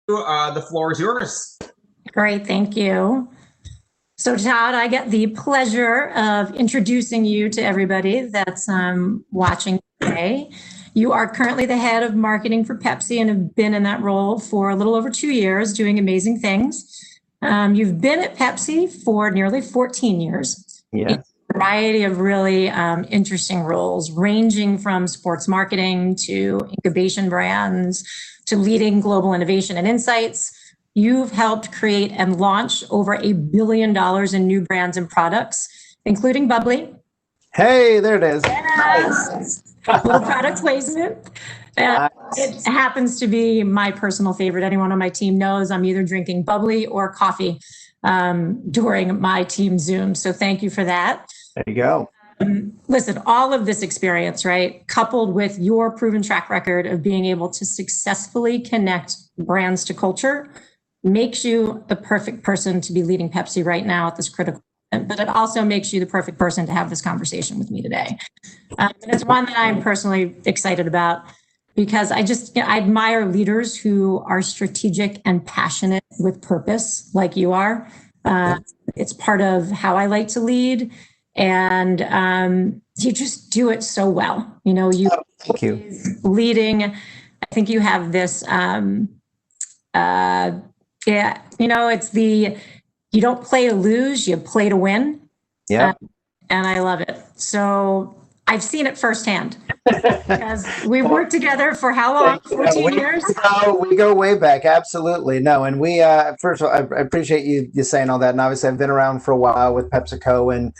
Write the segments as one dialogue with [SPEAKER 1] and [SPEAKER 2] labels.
[SPEAKER 1] The floor is yours.
[SPEAKER 2] Great, thank you. So Todd, I get the pleasure of introducing you to everybody that's watching today. You are currently the head of marketing for Pepsi and have been in that role for a little over 2 years, doing amazing things. You've been at Pepsi for nearly 14 years.
[SPEAKER 3] Yeah.
[SPEAKER 2] A variety of really interesting roles, ranging from sports marketing to incubation brands to leading global innovation and insights. You've helped create and launch over $1 billion in new brands and products, including Bubbly.
[SPEAKER 3] Hey, there it is.
[SPEAKER 2] Yes. Little product placement.
[SPEAKER 3] Nice.
[SPEAKER 2] It happens to be my personal favorite. Anyone on my team knows I'm either drinking Bubbly or coffee during my team Zoom. So thank you for that.
[SPEAKER 3] There you go.
[SPEAKER 2] Listen, all of this experience, right, coupled with your proven track record of being able to successfully connect brands to culture, makes you the perfect person to be leading Pepsi right now at this critical moment, but it also makes you the perfect person to have this conversation with me today. And it's one that I'm personally excited about because I admire leaders who are strategic and passionate with purpose like you are. It's part of how I like to lead. And you just do it so well. You know,
[SPEAKER 3] Thank you.
[SPEAKER 2] Leading, I think you have this, yeah, you know, it's you don't play to lose, you play to win.
[SPEAKER 3] Yeah.
[SPEAKER 2] And I love it. So I've seen it firsthand because we've worked together for how long? 14 years?
[SPEAKER 3] We go way back. Absolutely. No. And we, first of all, I appreciate you saying all that. And obviously I've been around for a while with PepsiCo and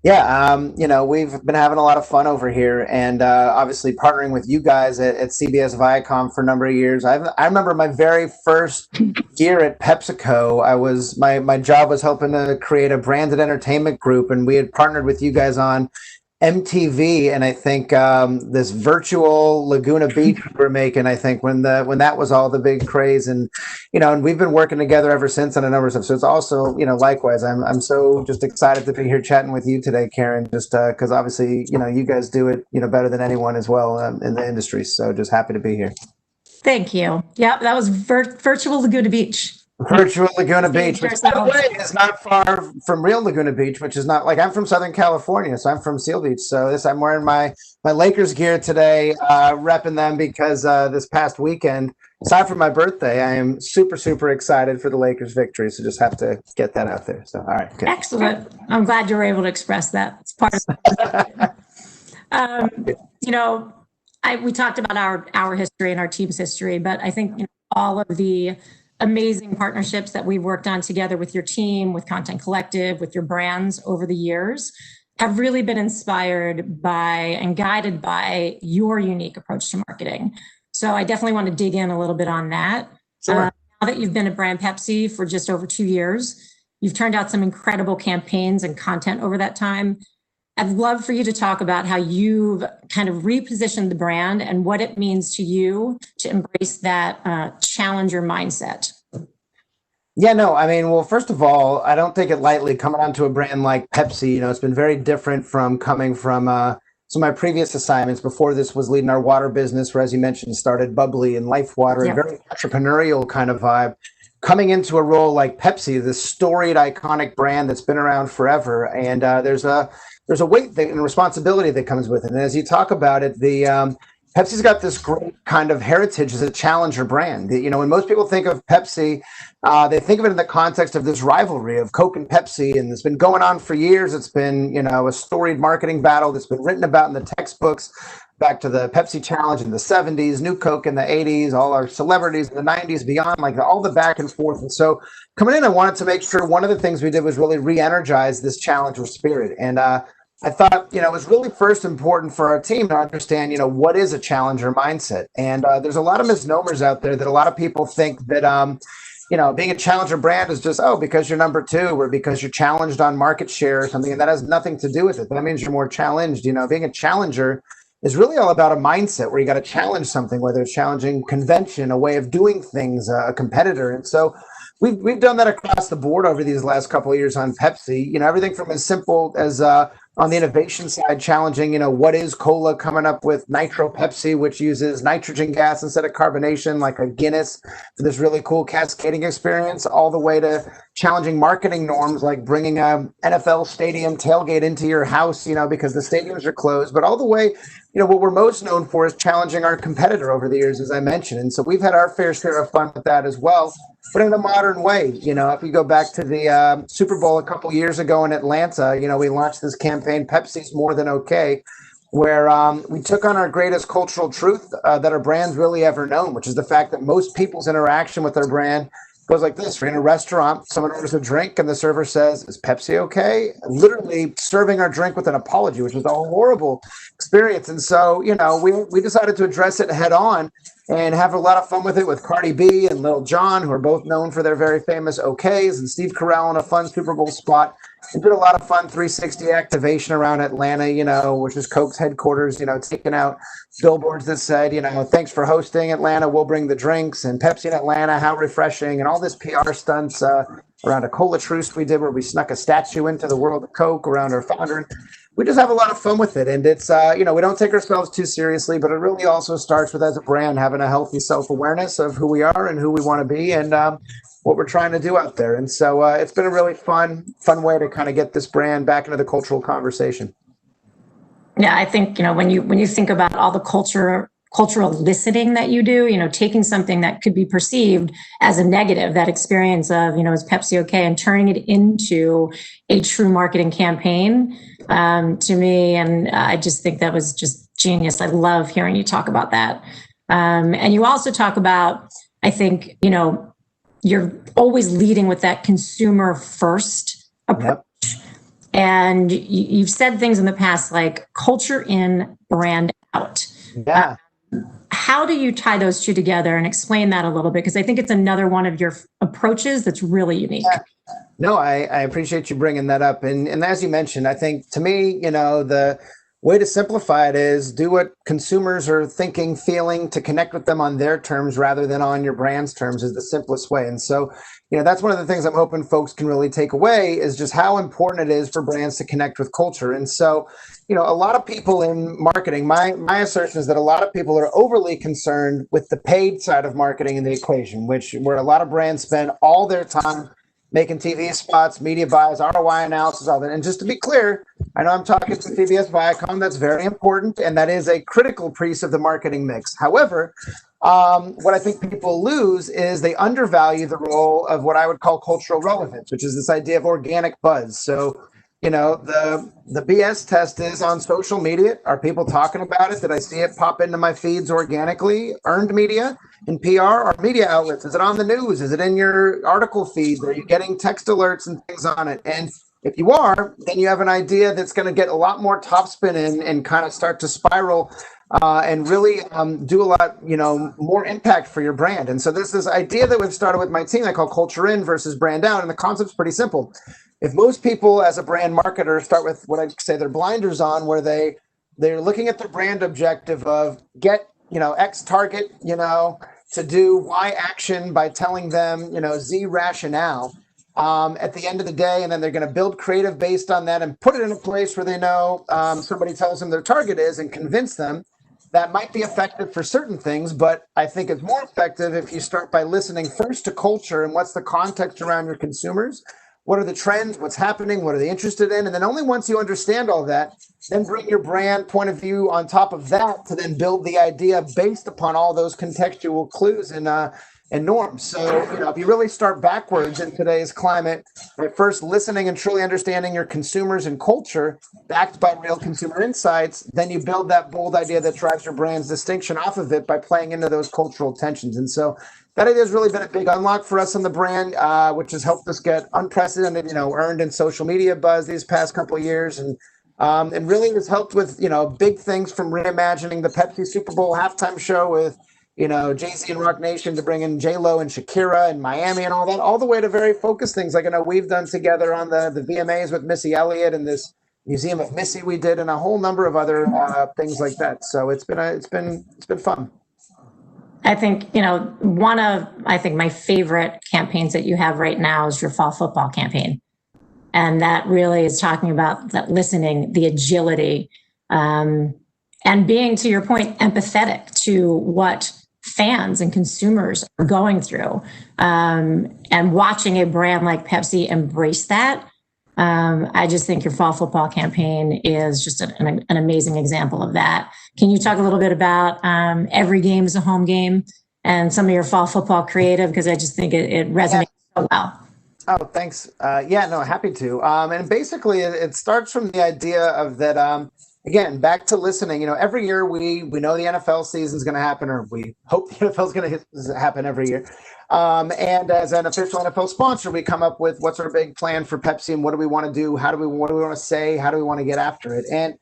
[SPEAKER 3] yeah, you know, we've been having a lot of fun over here and obviously partnering with you guys at CBS Viacom for a number of years. I remember my very first year at PepsiCo, my job was helping to create a branded entertainment group and we had partnered with you guys on MTV and I think this virtual Laguna Beach we were making, I think when that was all the big craze and you know, and we've been working together ever since on a number of stuff. So it's also, you know, likewise, I'm so just excited to be here chatting with you today, Karen, just because obviously, you know, you guys do it, you know, better than anyone as well in the industry. So just happy to be here.
[SPEAKER 2] Thank you. Yeah, that was virtual Laguna Beach.
[SPEAKER 3] Virtual Laguna Beach, which by the way is not far from real Laguna Beach, which is not like I'm from Southern California, so I'm from Seal Beach. So I'm wearing my Lakers gear today, repping them because this past weekend, aside from my birthday, I am super excited for the Lakers victory. So just have to get that out there. So all right, good.
[SPEAKER 2] Excellent. I'm glad you were able to express that. It's part of you know, we talked about our history and our team's history, but I think, you know, all of the amazing partnerships that we've worked on together with your team, with Content Collective, with your brands over the years have really been inspired by and guided by your unique approach to marketing. So I definitely want to dig in a little bit on that.
[SPEAKER 3] Sure.
[SPEAKER 2] Now that you've been at brand Pepsi for just over 2 years, you've turned out some incredible campaigns and content over that time. I'd love for you to talk about how you've kind of repositioned the brand and what it means to you to embrace that challenger mindset.
[SPEAKER 3] Yeah, no, I mean, well, first of all, I don't take it lightly coming onto a brand like Pepsi. You know, it's been very different from coming from some of my previous assignments. Before this was leading our water business, where, as you mentioned, started Bubbly and Life Water,
[SPEAKER 2] Yep.
[SPEAKER 3] a very entrepreneurial kind of vibe. Coming into a role like Pepsi, this storied, iconic brand that's been around forever, and there's a weight and responsibility that comes with it. And as you talk about it, the Pepsi's got this great kind of heritage as a challenger brand. You know, when most people think of Pepsi, they think of it in the context of this rivalry of Coke and Pepsi, and it's been going on for years. It's been, you know, a storied marketing battle that's been written about in the textbooks, back to the Pepsi Challenge in the 70s, New Coke in the 80s, all our celebrities in the 90s, beyond, like all the back and forth. And so coming in, I wanted to make sure one of the things we did was really re-energize this challenger spirit. And I thought, you know, it was really first important for our team to understand, you know, what is a challenger mindset. And there's a lot of misnomers out there that a lot of people think that, you know, being a challenger brand is just, oh, because you're number 2 or because you're challenged on market share or something. And that has nothing to do with it. That means you're more challenged. You know, being a challenger is really all about a mindset where you got to challenge something, whether it's challenging convention, a way of doing things, a competitor. And so we've done that across the board over these last couple of years on Pepsi. You know, everything from as simple as On the innovation side, challenging, what is cola, coming up with Nitro Pepsi, which uses nitrogen gas instead of carbonation, like a Guinness, for this really cool cascading experience, all the way to challenging marketing norms, like bringing a NFL stadium tailgate into your house, because the stadiums are closed, but all the way, what we're most known for is challenging our competitor over the years, as I mentioned. And so we've had our fair share of fun with that as well, but in a modern way. If you go back to the Super Bowl a couple years ago in Atlanta, we launched this campaign, Pepsi's More Than Okay, where we took on our greatest cultural truth that our brand's really ever known, which is the fact that most people's interaction with their brand goes like this. We're in a restaurant, someone orders a drink, and the server says, "Is Pepsi okay?" Literally serving our drink with an apology, which was a horrible experience. And so, we decided to address it head on and have a lot of fun with it with Cardi B and Lil Jon, who are both known for their very famous OKs, and Steve Carell in a fun Super Bowl spot. And did a lot of fun 360 activation around Atlanta, which is Coke's headquarters, taking out billboards that said, "Thanks for hosting Atlanta, we'll bring the drinks," and Pepsi in Atlanta, how refreshing, and all this PR stunts around a cola truce we did where we snuck a statue into the world of Coke around our founder. We just have a lot of fun with it. And it's, we don't take ourselves too seriously, but it really also starts with, as a brand, having a healthy self-awareness of who we are and who we want to be, and what we're trying to do out there. And so it's been a really fun way to kind of get this brand back into the cultural conversation.
[SPEAKER 2] Yeah, I think, when you think about all the cultural listening that you do, taking something that could be perceived as a negative, that experience of, is Pepsi okay, and turning it into a true marketing campaign, to me. And I just think that was just genius. I love hearing you talk about that. And you also talk about, I think, you're always leading with that consumer first approach. Yep. And you've said things in the past like culture in, brand out.
[SPEAKER 3] Yeah.
[SPEAKER 2] How do you tie those two together and explain that a little bit? Because I think it's another one of your approaches that's really unique.
[SPEAKER 3] Yeah. No, I appreciate you bringing that up. And as you mentioned, I think to me, the way to simplify it is do what consumers are thinking, feeling, to connect with them on their terms rather than on your brand's terms is the simplest way. And so, that's one of the things I'm hoping folks can really take away is just how important it is for brands to connect with culture. And so, a lot of people in marketing, my assertion is that a lot of people are overly concerned with the paid side of marketing in the equation, where a lot of brands spend all their time making TV spots, media buys, ROI analysis, all that. And just to be clear, I know I'm talking to CBS Viacom, that's very important, and that is a critical piece of the marketing mix. However, what I think people lose is they undervalue the role of what I would call cultural relevance, which is this idea of organic buzz. So, the BS test is on social media. Are people talking about it? Did I see it pop into my feeds organically? Earned media and PR or media outlets? Is it on the news? Is it in your article feeds? Are you getting text alerts and things on it? And if you are, then you have an idea that's going to get a lot more topspin and kind of start to spiral and really do a lot, more impact for your brand. And so there's this idea that we've started with my team I call culture in versus brand out. And the concept's pretty simple. If most people as a brand marketer start with what I'd say their blinders on, where they're looking at their brand objective of get, X target, to do Y action by telling them, Z rationale at the end of the day, and then they're going to build creative based on that and put it in a place where they know somebody tells them their target is and convince them. That might be effective for certain things, but I think it's more effective if you start by listening first to culture and what's the context around your consumers. What are the trends? What's happening? What are they interested in? And then only once you understand all that, then bring your brand point of view on top of that to then build the idea based upon all those contextual clues and norms. So, if you really start backwards in today's climate, right, first listening and truly understanding your consumers and culture backed by real consumer insights, then you build that bold idea that drives your brand's distinction off of it by playing into those cultural tensions. And so that idea has really been a big unlock for us on the brand, which has helped us get unprecedented, earned in social media buzz these past couple of years. And really has helped with, big things from reimagining the Pepsi Super Bowl halftime show with, Jay-Z and Rock Nation to bring in J-Lo and Shakira and Miami and all that, all the way to very focused things like I know we've done together on the VMAs with Missy Elliott and this Museum of Missy we did and a whole number of other things like that. So it's been fun.
[SPEAKER 2] I think, one of my favorite campaigns that you have right now is your fall football campaign. And that really is talking about that listening, the agility, and being, to your point, empathetic to what fans and consumers are going through, and watching a brand like Pepsi embrace that. I just think your fall football campaign is just an amazing example of that. Can you talk a little bit about every game is a home game and some of your fall football creative? Because I just think it resonates so well.
[SPEAKER 3] Oh, thanks. Yeah, no, happy to. And basically, it starts from the idea of that. Again, back to listening. Every year we know the NFL season is going to happen, or we hope the NFL is going to happen every year. And as an official NFL sponsor, we come up with what's our big plan for Pepsi and what do we want to do? What do we want to say? How do we want to get after it? And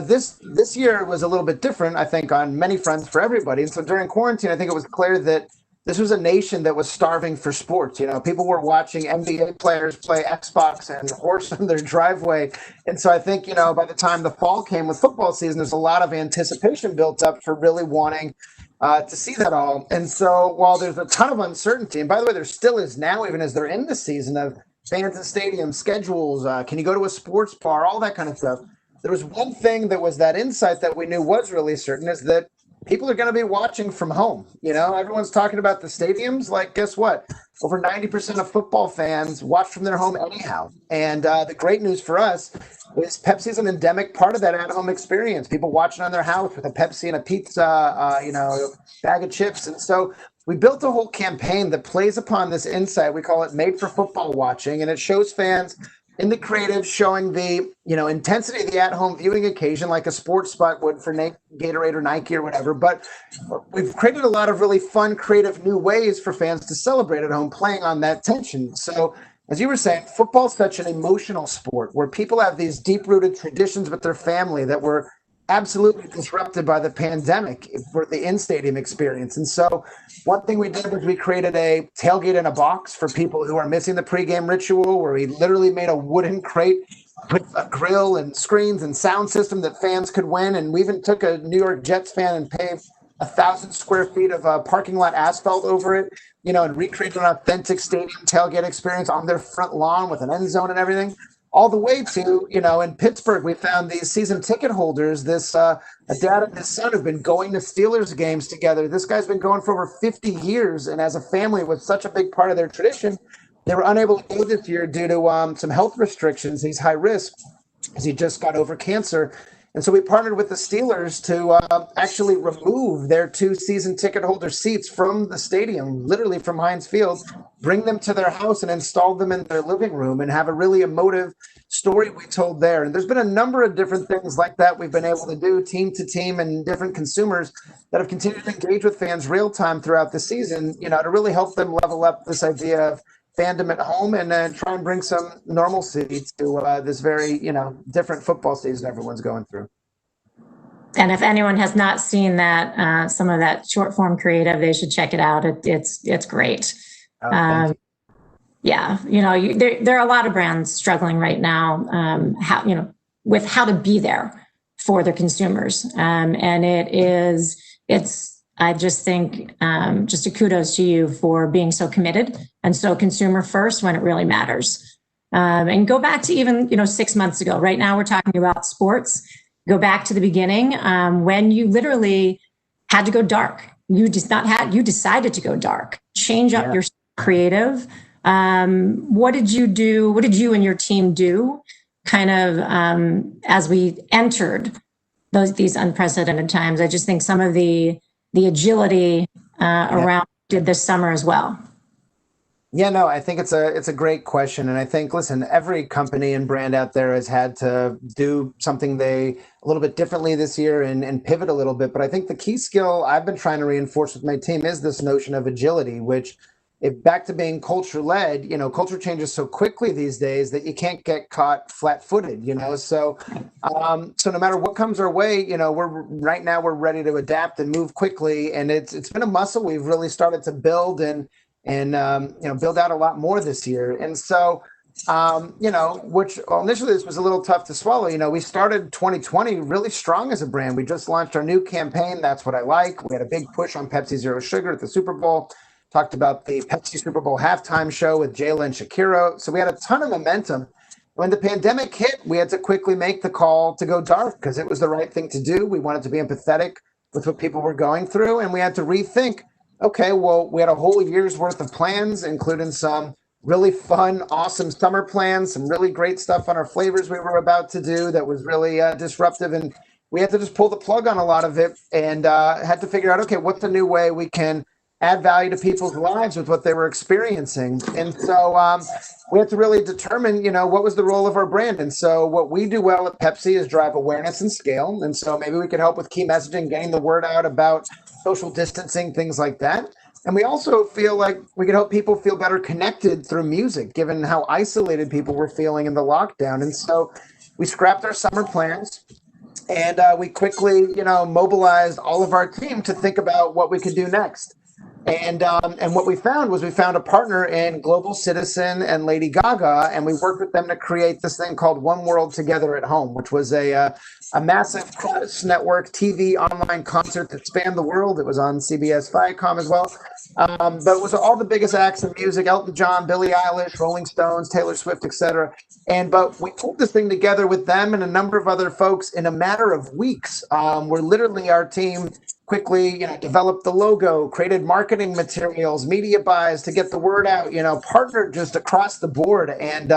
[SPEAKER 3] this year was a little bit different, I think, on many fronts for everybody. And so during quarantine, I think it was clear that this was a nation that was starving for sports. People were watching NBA players play Xbox and horse in their driveway. And so I think, by the time the fall came with football season, there's a lot of anticipation built up for really wanting to see that all. And so while there's a ton of uncertainty, and by the way, there still is now, even as they're in the season of fans and stadium schedules, can you go to a sports bar, all that kind of stuff. There was one thing that was that insight that we knew was really certain, is that people are going to be watching from home. Everyone's talking about the stadiums. Like, guess what? Over 90% of football fans watch from their home anyhow. And the great news for us is Pepsi's an endemic part of that at-home experience. People watching on their house with a Pepsi and a pizza, bag of chips. And so we built a whole campaign that plays upon this insight. We call it Made for Football Watching, and it shows fans in the creative showing the intensity of the at-home viewing occasion, like a sports spot would for Gatorade or Nike or whatever. But we've created a lot of really fun, creative new ways for fans to celebrate at home, playing on that tension. So as you were saying, football's such an emotional sport where people have these deep-rooted traditions with their family that were absolutely disrupted by the pandemic for the in-stadium experience. And so one thing we did was we created a tailgate in a box for people who are missing the pregame ritual, where we literally made a wooden crate with a grill and screens and sound system that fans could win. And we even took a New York Jets fan and paved 1,000 square feet of parking lot asphalt over it, and recreated an authentic stadium tailgate experience on their front lawn with an end zone and everything. All the way to, in Pittsburgh, we found these season ticket holders, a dad and his son have been going to Steelers games together. This guy's been going for over 50 years. And as a family, was such a big part of their tradition, they were unable to go this year due to some health restrictions. He's high risk because he just got over cancer. And so we partnered with the Steelers to actually remove their 2 season ticket holder seats from the stadium, literally from Heinz Field, bring them to their house and install them in their living room, and have a really emotive story we told there. And there's been a number of different things like that we've been able to do, team to team, and different consumers that have continued to engage with fans real time throughout the season, to really help them level up this idea of fandom at home and try and bring some normalcy to this very, different football season everyone's going through.
[SPEAKER 2] And if anyone has not seen that, some of that short form creative, they should check it out. It's great.
[SPEAKER 3] Oh,
[SPEAKER 2] yeah, there are a lot of brands struggling right now, with how to be there for their consumers, and I just think just a kudos to you for being so committed and so consumer first when it really matters. And go back to even 6 months ago. Right now we're talking about sports. Go back to the beginning when you literally had to go dark. You decided to go dark. Change up your creative. What did you do? What did you and your team do kind of as we entered these unprecedented times? I just think some of the agility around did this summer as well.
[SPEAKER 3] Yeah, no, I think it's a great question. And I think, listen, every company and brand out there has had to do something a little bit differently this year and pivot a little bit. But I think the key skill I've been trying to reinforce with my team is this notion of agility, which, if back to being culture led, culture changes so quickly these days that you can't get caught flat footed, so no matter what comes our way, we're ready to adapt and move quickly. And it's been a muscle we've really started to build and build out a lot more this year. And so, initially this was a little tough to swallow. We started 2020 really strong as a brand. We just launched our new campaign, That's What I Like. We had a big push on Pepsi Zero Sugar at the Super Bowl. Talked about the Pepsi Super Bowl halftime show with Jayla and Shakira. So we had a ton of momentum. When the pandemic hit, we had to quickly make the call to go dark because it was the right thing to do. We wanted to be empathetic with what people were going through, and we had to rethink. Okay, well, we had a whole year's worth of plans, including some really fun, awesome summer plans, some really great stuff on our flavors we were about to do that was really disruptive. And we had to just pull the plug on a lot of it and had to figure out, okay, what's the new way we can add value to people's lives with what they were experiencing. And so we had to really determine, what was the role of our brand. And so what we do well at Pepsi is drive awareness and scale. And so maybe we could help with key messaging, getting the word out about social distancing, things like that. And we also feel like we can help people feel better connected through music, given how isolated people were feeling in the lockdown. And so we scrapped our summer plans and we quickly, mobilized all of our team to think about what we could do next. And what we found was we found a partner in Global Citizen and Lady Gaga, and we worked with them to create this thing called One World Together at Home, which was a massive cross-network TV online concert that spanned the world. It was on CBS Viacom as well. But it was all the biggest acts in music: Elton John, Billie Eilish, Rolling Stones, Taylor Swift, etc. But we pulled this thing together with them and a number of other folks in a matter of weeks. Where literally our team quickly, developed the logo, created marketing materials, media buys to get the word out, partnered just across the board. And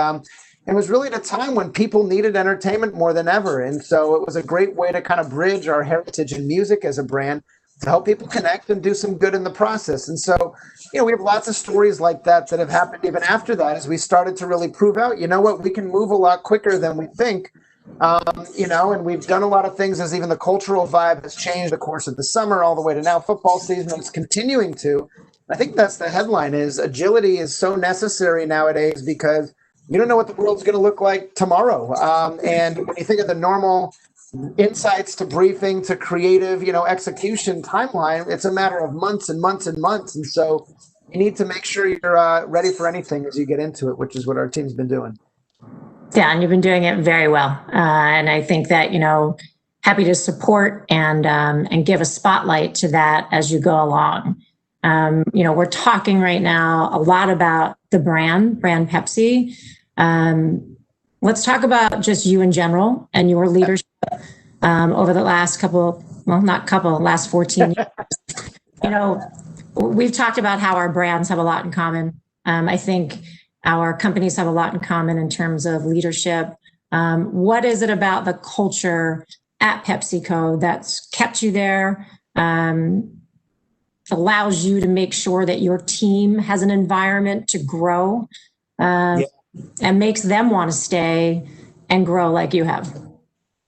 [SPEAKER 3] it was really at a time when people needed entertainment more than ever. And so it was a great way to kind of bridge our heritage in music as a brand to help people connect and do some good in the process. And so, we have lots of stories like that have happened even after that, as we started to really prove out, we can move a lot quicker than we think. And we've done a lot of things as even the cultural vibe has changed the course of the summer all the way to now football season, and it's continuing to. I think that's the headline: is agility is so necessary nowadays because you don't know what the world's going to look like tomorrow. And when you think of the normal insights to briefing to creative, execution timeline, it's a matter of months and months and months. And so you need to make sure you're ready for anything as you get into it, which is what our team's been doing.
[SPEAKER 2] Yeah, and you've been doing it very well. And I think that, happy to support and give a spotlight to that as you go along. We're talking right now a lot about the brand Pepsi. Let's talk about just you in general and your leadership over the last last 14 years. We've talked about how our brands have a lot in common. I think our companies have a lot in common in terms of leadership. What is it about the culture at PepsiCo that's kept you there, allows you to make sure that your team has an environment to grow, and makes them want to stay and grow like you have?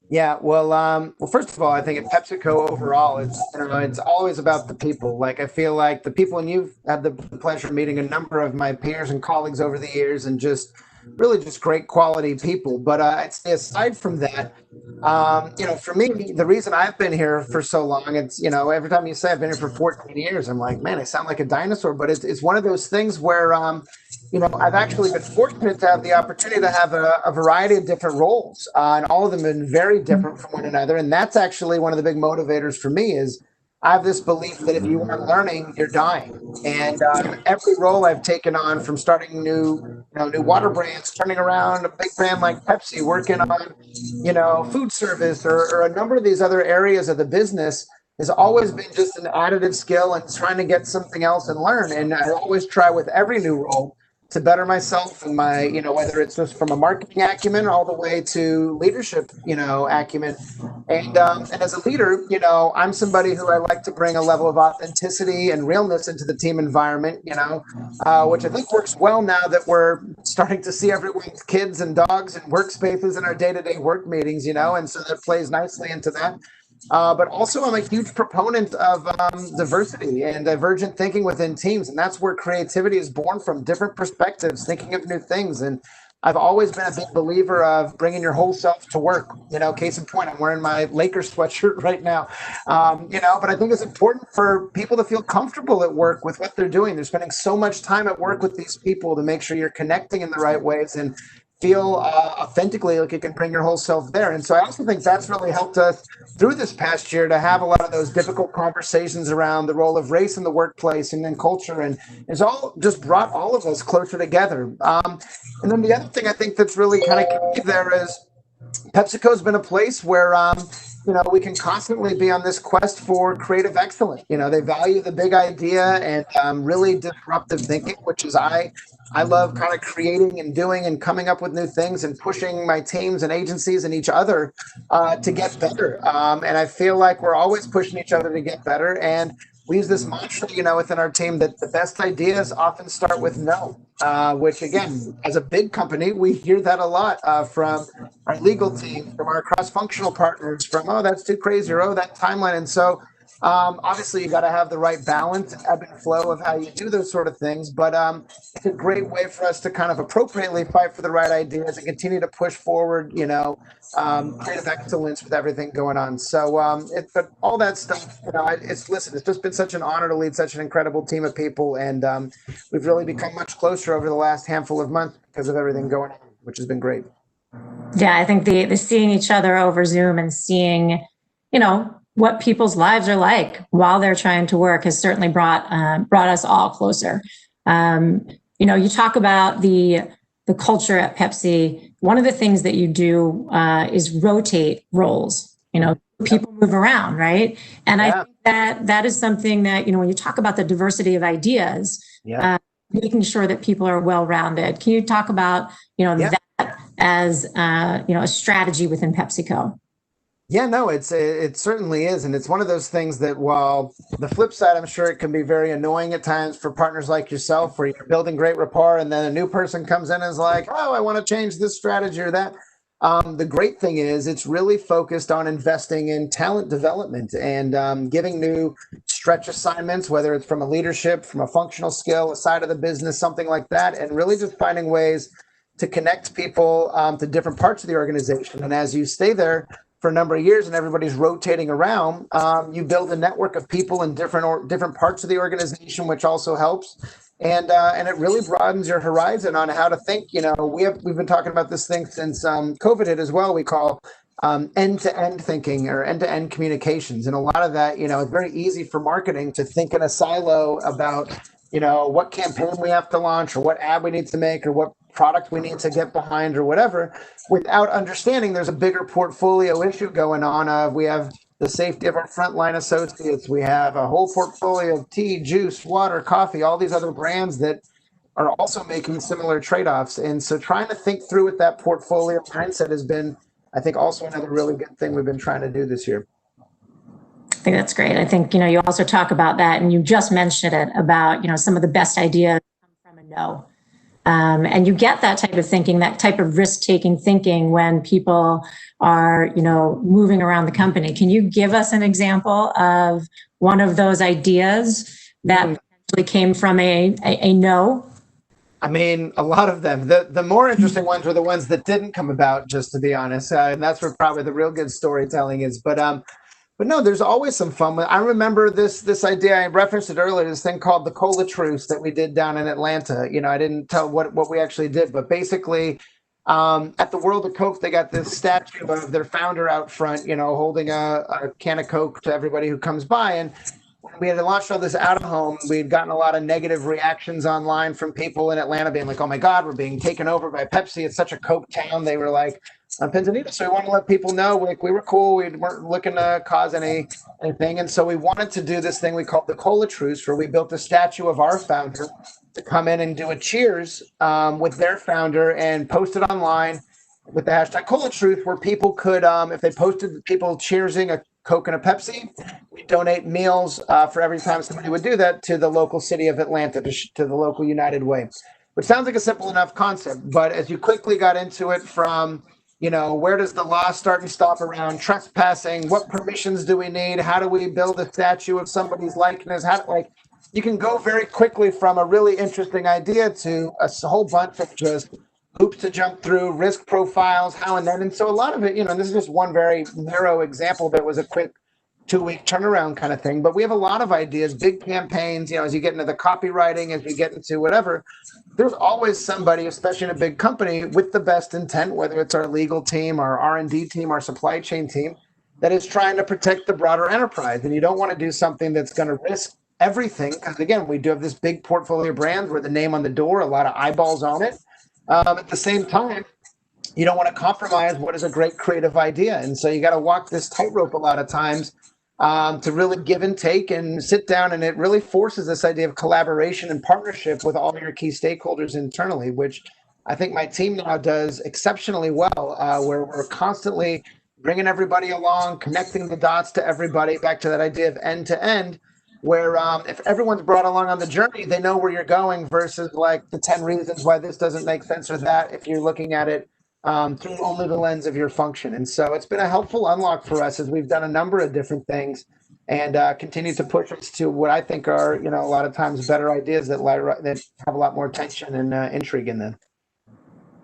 [SPEAKER 3] Yeah, well, first of all, I think at PepsiCo overall, it's always about the people. Like, I feel like the people, and you've had the pleasure of meeting a number of my peers and colleagues over the years, and just really just great quality people. But I'd say aside from that, for me, the reason I've been here for so long, it's, every time you say I've been here for 14 years, I'm like, man, I sound like a dinosaur. But it's one of those things where, I've actually been fortunate to have the opportunity to have a variety of different roles, and all of them have been very different from one another. And that's actually one of the big motivators for me is I have this belief that if you aren't learning, you're dying. And every role I've taken on, from starting new water brands, turning around a big brand like Pepsi, working on, food service or a number of these other areas of the business, has always been just an additive skill and trying to get something else and learn. And I always try with every new role to better myself and my, whether it's just from a marketing acumen all the way to leadership, acumen. And as a leader, I'm somebody who I like to bring a level of authenticity and realness into the team environment, which I think works well now that we're starting to see everyone's kids and dogs and workspaces in our day-to-day work meetings, and so that plays nicely into that. But also, I'm a huge proponent of diversity and divergent thinking within teams. And that's where creativity is born from: different perspectives, thinking of new things. And I've always been a big believer of bringing your whole self to work. Case in point, I'm wearing my Lakers sweatshirt right now. But I think it's important for people to feel comfortable at work with what they're doing. They're spending so much time at work with these people to make sure you're connecting in the right ways and feel authentically like you can bring your whole self there. And so I also think that's really helped us through this past year to have a lot of those difficult conversations around the role of race in the workplace and in culture. And it's all just brought all of us closer together. And then the other thing I think that's really kind of key there is PepsiCo's been a place where we can constantly be on this quest for creative excellence. They value the big idea and really disruptive thinking, which is I love kind of creating and doing and coming up with new things and pushing my teams and agencies and each other to get better. And I feel like we're always pushing each other to get better. And we use this mantra, within our team that the best ideas often start with no, which again, as a big company, we hear that a lot from our legal team, from our cross-functional partners, from, oh, that's too crazy, or oh, that timeline. And so obviously you got to have the right balance, ebb and flow of how you do those sort of things. But it's a great way for us to kind of appropriately fight for the right ideas and continue to push forward, creative excellence with everything going on. So but all that stuff, it's just been such an honor to lead such an incredible team of people. And we've really become much closer over the last handful of months because of everything going on, which has been great.
[SPEAKER 2] Yeah, I think the seeing each other over Zoom and seeing, what people's lives are like while they're trying to work has certainly brought us all closer. You talk about the culture at Pepsi. One of the things that you do is rotate roles. People move around, right? And I think that is something that, when you talk about the diversity of ideas, making sure that people are well-rounded. Can you talk about, that as, a strategy within PepsiCo?
[SPEAKER 3] Yeah, no, it certainly is. And it's one of those things that while the flip side, I'm sure it can be very annoying at times for partners like yourself, where you're building great rapport and then a new person comes in and is like, oh, I want to change this strategy or that. The great thing is it's really focused on investing in talent development and giving new stretch assignments, whether it's from a leadership, from a functional skill, a side of the business, something like that, and really just finding ways to connect people to different parts of the organization. And as you stay there for a number of years and everybody's rotating around, you build a network of people in different parts of the organization, which also helps. And it really broadens your horizon on how to think. We've been talking about this thing since COVID hit as well. We call end-to-end thinking or end-to-end communications. And a lot of that, it's very easy for marketing to think in a silo about, what campaign we have to launch or what ad we need to make or what product we need to get behind or whatever, without understanding there's a bigger portfolio issue going on. We have the safety of our frontline associates. We have a whole portfolio of tea, juice, water, coffee, all these other brands that are also making similar trade-offs. And so trying to think through with that portfolio mindset has been, I think, also another really good thing we've been trying to do this year.
[SPEAKER 2] I think that's great. I think, you also talk about that, and you just mentioned it about, some of the best ideas come from a no. And you get that type of thinking, that type of risk-taking thinking when people are, moving around the company. Can you give us an example of one of those ideas that potentially came from a no?
[SPEAKER 3] I mean, a lot of them. The more interesting ones were the ones that didn't come about, just to be honest. And that's where probably the real good storytelling is. But no, there's always some fun. I remember this idea, I referenced it earlier, this thing called the Cola Truce that we did down in Atlanta. I didn't tell what we actually did, but basically at the World of Coke, they got this statue of their founder out front, holding a can of Coke to everybody who comes by. And when we had launched all this out of home, we'd gotten a lot of negative reactions online from people in Atlanta being like, oh my God, we're being taken over by Pepsi. It's such a Coke town. They were like, on pins and needles. So we want to let people know we were cool. We weren't looking to cause anything. And so we wanted to do this thing we called the Cola Truce, where we built a statue of our founder to come in and do a cheers with their founder and post it online with the hashtag Cola Truce, where people could, if they posted people cheersing a Coke and a Pepsi, we donate meals for every time somebody would do that to the local city of Atlanta, to the local United Way, which sounds like a simple enough concept. But as you quickly got into it from, where does the law start and stop around trespassing? What permissions do we need? How do we build a statue of somebody's likeness? You can go very quickly from a really interesting idea to a whole bunch of just hoops to jump through, risk profiles, how and then. And so a lot of it, and this is just one very narrow example that was a quick 2-week turnaround kind of thing. But we have a lot of ideas, big campaigns, as you get into the copywriting, as you get into whatever, there's always somebody, especially in a big company, with the best intent, whether it's our legal team, our R&D team, our supply chain team, that is trying to protect the broader enterprise. And you don't want to do something that's going to risk everything. Because again, we do have this big portfolio of brands where the name on the door, a lot of eyeballs on it. At the same time, you don't want to compromise what is a great creative idea. And so you got to walk this tightrope a lot of times to really give and take and sit down. And it really forces this idea of collaboration and partnership with all your key stakeholders internally, which I think my team now does exceptionally well, where we're constantly bringing everybody along, connecting the dots to everybody, back to that idea of end to end, where if everyone's brought along on the journey, they know where you're going versus like the 10 reasons why this doesn't make sense or that, if you're looking at it through only the lens of your function. And so it's been a helpful unlock for us as we've done a number of different things and continue to push us to what I think are, a lot of times better ideas that have a lot more tension and intrigue in them.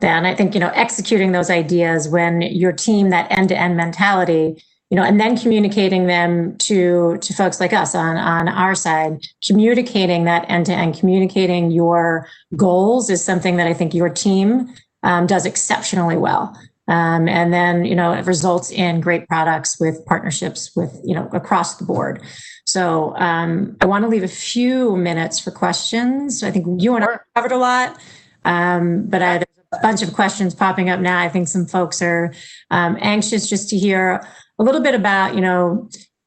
[SPEAKER 2] Yeah, and I think, executing those ideas when your team, that end-to-end mentality, and then communicating them to folks like us on our side, communicating that end-to-end, communicating your goals is something that I think your team does exceptionally well. And then, it results in great products with partnerships with, across the board. So I want to leave a few minutes for questions. I think you and I covered a lot, but there's a bunch of questions popping up now. I think some folks are anxious just to hear a little bit about,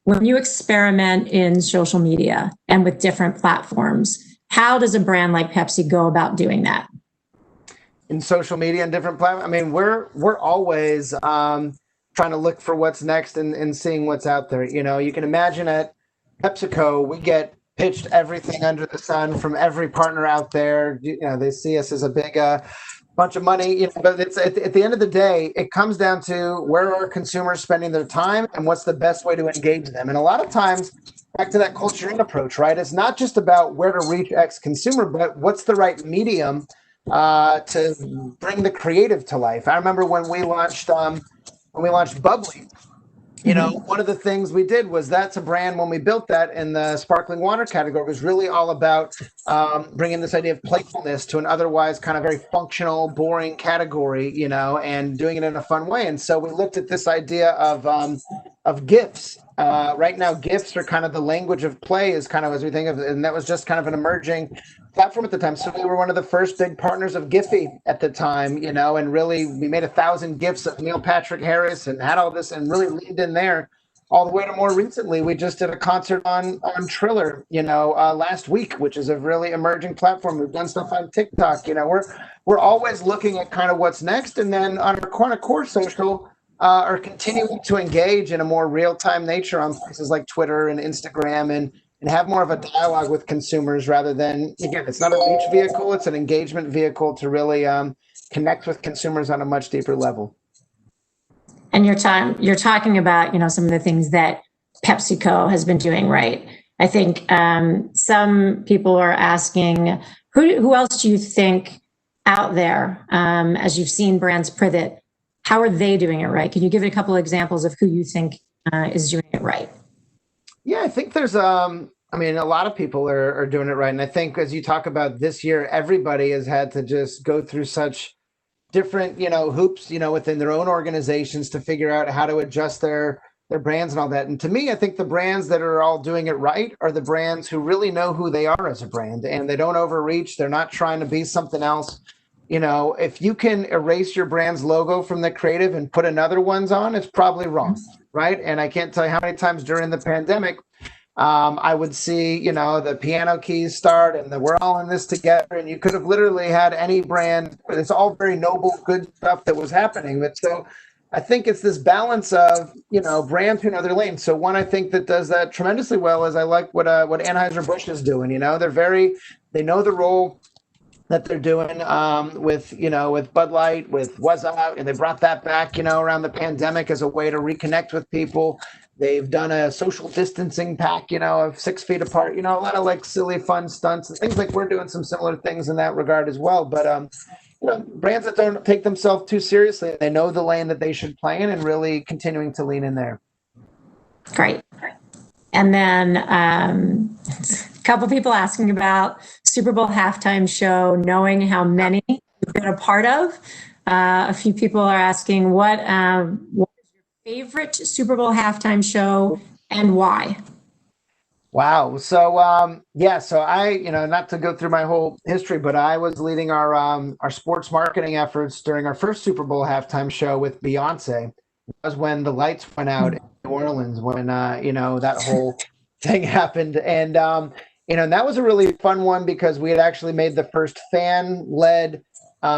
[SPEAKER 2] when you experiment in social media and with different platforms, how does a brand like Pepsi go about doing that?
[SPEAKER 3] In social media and different platforms, I mean, we're always trying to look for what's next and seeing what's out there. You can imagine at PepsiCo, we get pitched everything under the sun from every partner out there. They see us as a big bunch of money, but it's at the end of the day, it comes down to where are consumers spending their time and what's the best way to engage them. And a lot of times, back to that culture and approach, right? It's not just about where to reach X consumer, but what's the right medium to bring the creative to life. I remember when we launched Bubbly, one of the things we did was, that's a brand, when we built that in the sparkling water category, was really all about bringing this idea of playfulness to an otherwise kind of very functional, boring category, and doing it in a fun way. And so we looked at this idea of GIFs. Right now, GIFs are kind of the language of play, is kind of as we think of it, and that was just kind of an emerging platform at the time. So we were one of the first big partners of Giphy at the time, and really we made 1,000 GIFs of Neil Patrick Harris and had all this and really leaned in there. All the way to more recently, we just did a concert on Triller, last week, which is a really emerging platform. We've done stuff on TikTok. We're always looking at kind of what's next, and then on our core social, are continuing to engage in a more real-time nature on places like Twitter and Instagram and have more of a dialogue with consumers rather than, again, it's not a reach vehicle, it's an engagement vehicle to really connect with consumers on a much deeper level.
[SPEAKER 2] And you're talking about, some of the things that PepsiCo has been doing right. I think some people are asking, who else do you think out there, as you've seen brands pivot, how are they doing it right? Can you give a couple of examples of who you think is doing it right? Yeah,
[SPEAKER 3] I think there's, a lot of people are doing it right. And I think as you talk about this year, everybody has had to just go through such different, hoops, within their own organizations to figure out how to adjust their brands and all that. And to me, I think the brands that are all doing it right are the brands who really know who they are as a brand, and they don't overreach. They're not trying to be something else. If you can erase your brand's logo from the creative and put another one's on, it's probably wrong, right? And I can't tell you how many times during the pandemic, I would see, the piano keys start and we're all in this together. And you could have literally had any brand, but it's all very noble, good stuff that was happening. But so I think it's this balance of, brands who know their lane. So one I think that does that tremendously well is I like what Anheuser-Busch is doing. They know the role that they're doing with Bud Light, with Was Out, and they brought that back, around the pandemic as a way to reconnect with people. They've done a social distancing pack, of 6 feet apart, a lot of like silly, fun stunts and things like we're doing some similar things in that regard as well. But, brands that don't take themselves too seriously, they know the lane that they should play in and really continuing to lean in there.
[SPEAKER 2] Great. And then a couple people asking about Super Bowl halftime show, knowing how many you've been a part of. A few people are asking what is your favorite Super Bowl halftime show and why?
[SPEAKER 3] Wow. So so I, not to go through my whole history, but I was leading our sports marketing efforts during our first Super Bowl halftime show with Beyonce. That was when the lights went out in New Orleans, when that whole thing happened. And that was a really fun one because we had actually made the first fan-led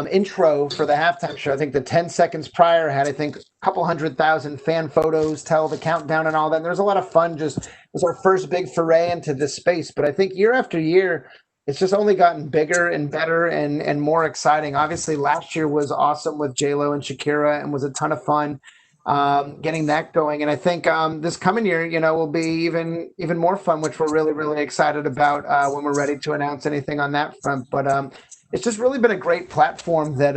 [SPEAKER 3] intro for the halftime show. I think the 10 seconds prior had, I think, a couple 100,000 fan photos, tell the countdown and all that. And there was a lot of fun. Just it was our first big foray into this space. But I think year after year, it's just only gotten bigger and better and more exciting. Obviously, last year was awesome with J-Lo and Shakira and was a ton of fun getting that going. And I think this coming year, will be even more fun, which we're really, really excited about when we're ready to announce anything on that front. But it's just really been a great platform that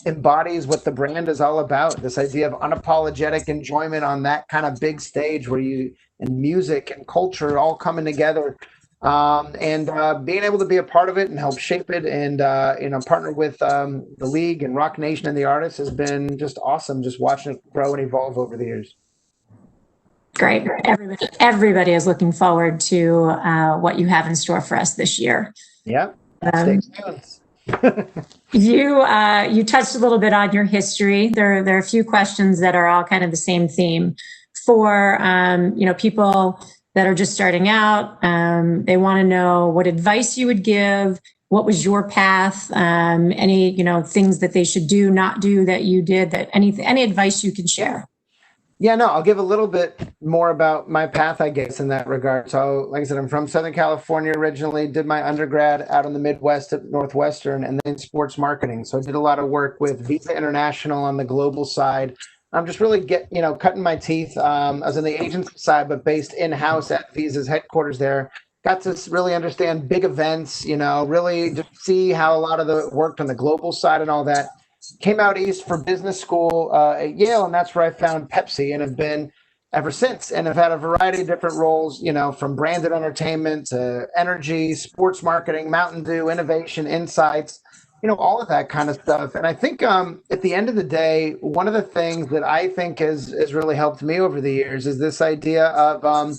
[SPEAKER 3] embodies what the brand is all about. This idea of unapologetic enjoyment on that kind of big stage where and music and culture all coming together, and being able to be a part of it and help shape it and partner with the league and Rock Nation and the artists has been just awesome. Just watching it grow and evolve over the years.
[SPEAKER 2] Great. Everybody is looking forward to what you have in store for us this year.
[SPEAKER 3] Yeah. Stay tuned.
[SPEAKER 2] You touched a little bit on your history. There are a few questions that are all kind of the same theme for people that are just starting out. They want to know what advice you would give. What was your path? Any things that they should do, not do that you did. That any advice you can share.
[SPEAKER 3] Yeah, no, I'll give a little bit more about my path, I guess, in that regard. So, like I said, I'm from Southern California originally, did my undergrad out in the Midwest at Northwestern, and then sports marketing. So I did a lot of work with Visa International on the global side. I'm just really cutting my teeth. I was on the agency side, but based in-house at Visa's headquarters there. Got to really understand big events, really just see how a lot of the worked on the global side and all that. Came out east for business school at Yale, and that's where I found Pepsi and have been ever since. And I've had a variety of different roles, from branded entertainment to energy, sports marketing, Mountain Dew, innovation, insights, all of that kind of stuff. And I think at the end of the day, one of the things that I think has really helped me over the years is this idea of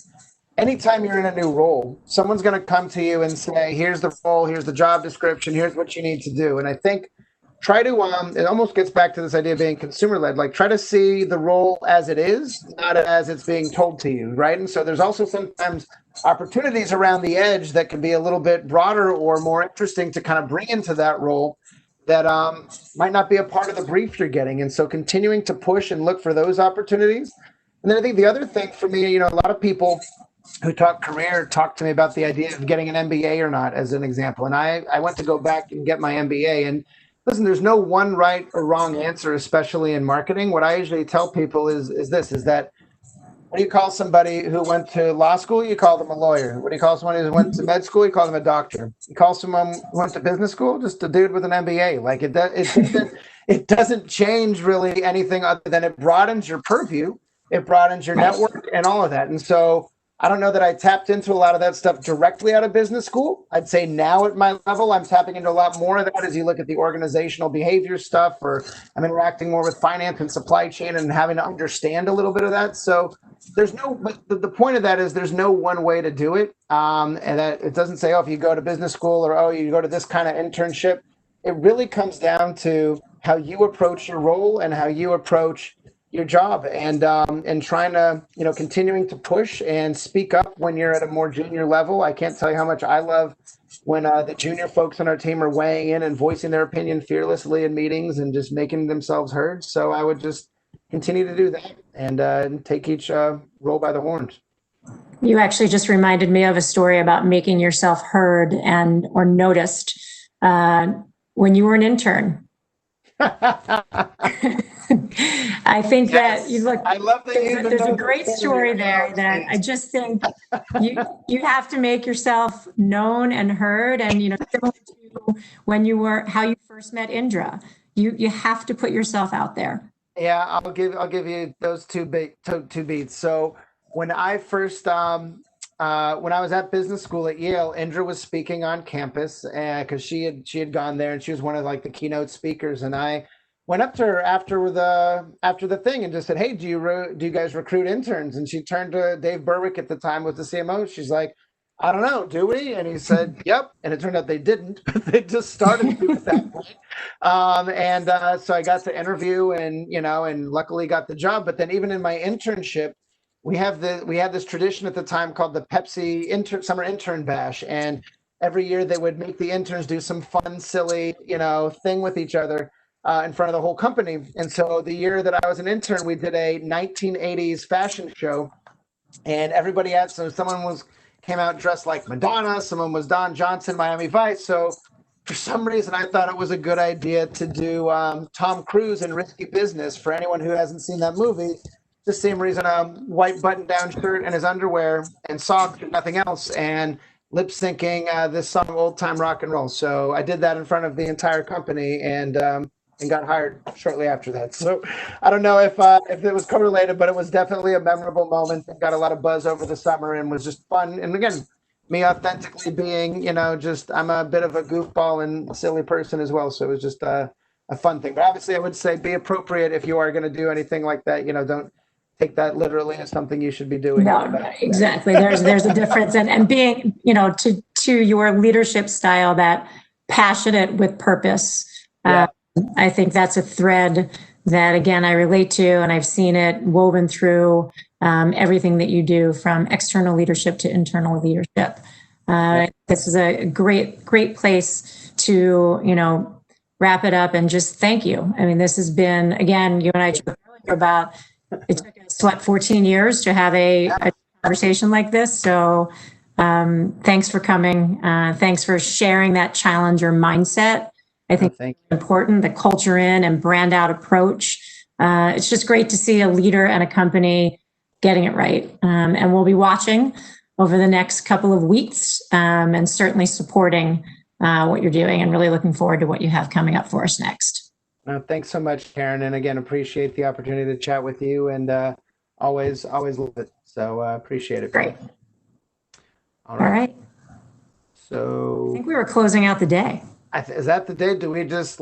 [SPEAKER 3] anytime you're in a new role, someone's going to come to you and say, here's the role, here's the job description, here's what you need to do. And I think try to it almost gets back to this idea of being consumer led, like try to see the role as it is, not as it's being told to you, right? And so there's also sometimes opportunities around the edge that can be a little bit broader or more interesting to kind of bring into that role that might not be a part of the brief you're getting. And so continuing to push and look for those opportunities. And then I think the other thing for me, a lot of people who talk career talk to me about the idea of getting an MBA or not, as an example. And I went to go back and get my MBA, and listen, there's no one right or wrong answer, especially in marketing. What I usually tell people is that when you call somebody who went to law school, you call them a lawyer. When you call someone who went to med school, you call them a doctor. You call someone who went to business school, just a dude with an MBA. Like it doesn't change really anything other than it broadens your purview, it broadens your network and all of that. And so I don't know that I tapped into a lot of that stuff directly out of business school. I'd say now at my level, I'm tapping into a lot more of that as you look at the organizational behavior stuff, or I'm interacting more with finance and supply chain and having to understand a little bit of that. So but the point of that is there's no one way to do it. And that it doesn't say, if you go to business school or, you go to this kind of internship. It really comes down to how you approach your role and how you approach your job, and trying to continuing to push and speak up when you're at a more junior level. I can't tell you how much I love when the junior folks on our team are weighing in and voicing their opinion fearlessly in meetings and just making themselves heard. So I would just continue to do that and take each role by the horns.
[SPEAKER 2] You actually just reminded me of a story about making yourself heard or noticed when you were an intern. I think that you look.
[SPEAKER 3] I love that.
[SPEAKER 2] There's a great story there that I just think you have to make yourself known and heard, and similar to how you first met Indra, you have to put yourself out there.
[SPEAKER 3] Yeah, I'll give you those two beats. So when I first when I was at business school at Yale, Indra was speaking on campus because she had gone there and she was one of like the keynote speakers. And I went up to her after the thing and just said, "Hey, do you guys recruit interns?" And she turned to Dave Berwick at the time was the CMO. She's like, "I don't know, do we?" And he said, "Yep." And it turned out they didn't, but they just started to at that point. So I got to interview and luckily got the job. But then even in my internship, we had this tradition at the time called the Pepsi summer intern bash, and every year they would make the interns do some fun, silly, thing with each other in front of the whole company. And so the year that I was an intern, we did a 1980s fashion show, and everybody came out dressed like Madonna, someone was Don Johnson, Miami Vice. So for some reason, I thought it was a good idea to do Tom Cruise in Risky Business. For anyone who hasn't seen that movie, the same reason, a white button-down shirt and his underwear and socks and nothing else, and lip syncing this song "Old Time Rock and Roll." So I did that in front of the entire company and got hired shortly after that. So I don't know if it was correlated, but it was definitely a memorable moment. It got a lot of buzz over the summer and was just fun. And again, me authentically being, I'm a bit of a goofball and silly person as well. So it was just a fun thing. But obviously, I would say be appropriate if you are going to do anything like that. Don't take that literally as something you should be doing.
[SPEAKER 2] No, exactly. There's a difference, and being, to your leadership style, that passionate with purpose.
[SPEAKER 3] Yeah.
[SPEAKER 2] I think that's a thread that, again, I relate to, and I've seen it woven through everything that you do, from external leadership to internal leadership. This is a great place to, wrap it up and just thank you. I mean, this has been, again, you and I joked earlier about, it took us, 14 years to have a conversation like this. So thanks for coming. Thanks for sharing that challenger mindset. I think it's important, the culture in and brand out approach. It's just great to see a leader and a company getting it right. And we'll be watching over the next couple of weeks and certainly supporting what you're doing, and really looking forward to what you have coming up for us next.
[SPEAKER 3] Thanks so much, Karen. And again, appreciate the opportunity to chat with you, and always love it. So appreciate it.
[SPEAKER 2] Great.
[SPEAKER 3] All
[SPEAKER 2] right.
[SPEAKER 3] So
[SPEAKER 2] I think we were closing out the day.
[SPEAKER 3] Is that the day? Do we just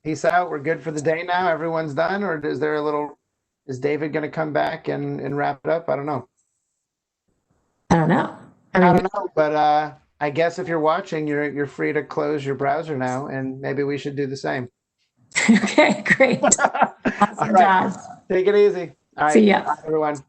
[SPEAKER 3] peace out? We're good for the day now. Everyone's done, or is David going to come back and wrap it up? I don't know.
[SPEAKER 2] I don't know.
[SPEAKER 3] I don't know, but I guess if you're watching, you're free to close your browser now, and maybe we should do the same.
[SPEAKER 2] Okay, great. Awesome.
[SPEAKER 3] All right. Take it easy. All right.
[SPEAKER 2] See ya.
[SPEAKER 3] Bye, everyone.